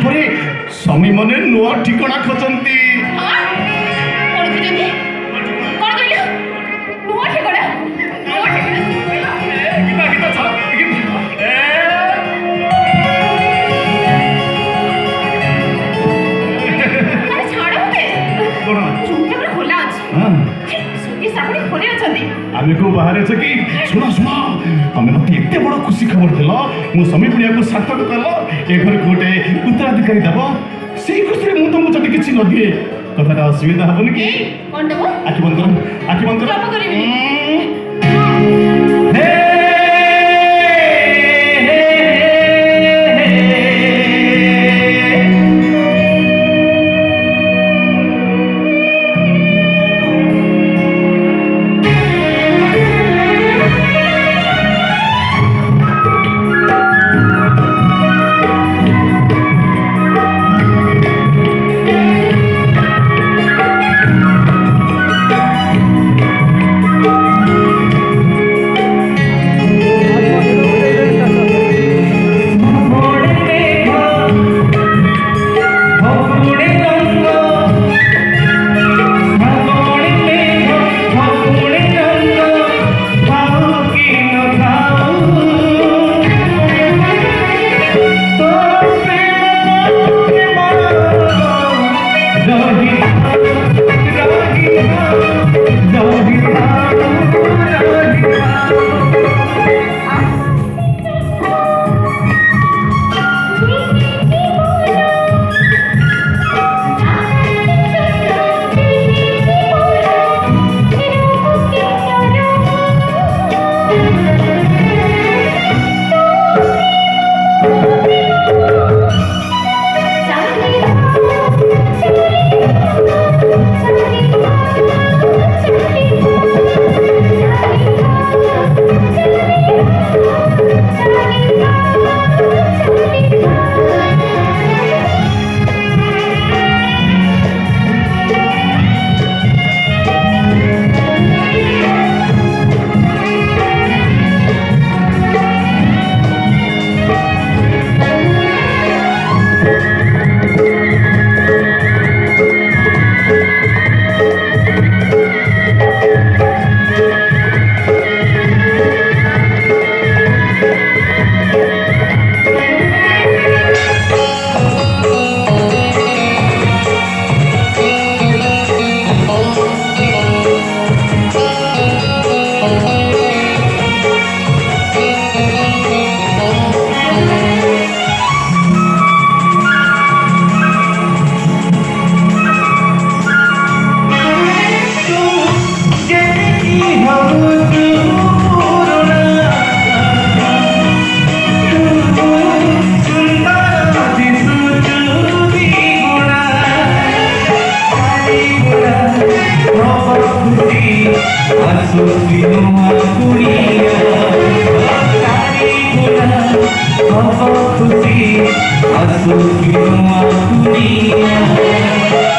तापरे स्वामी मने नुआ ठिकाना खोजंती कोन खोजंती कोन कहले नुआ ठिकाना गीता गीता छा अरे छाड़ो मते कोन चुपचाप रे खोला अछि हां सुती साबुनी खोले अछंती आमे को बाहर छ कि सुना सुना आमे मते एते बड़ खुशी खबर देलो मु स्वामी पुनिया को सार्थक करलो ए घर गोटे उत्तराधिकारी दबो सेही खुशी मु तुमको जति किछि न दिए कथाटा असुविधा हबनी कि कोन देबो आखि बंद कर आखि बंद कर जमा करिबी हे खुशी असुखी दुनिया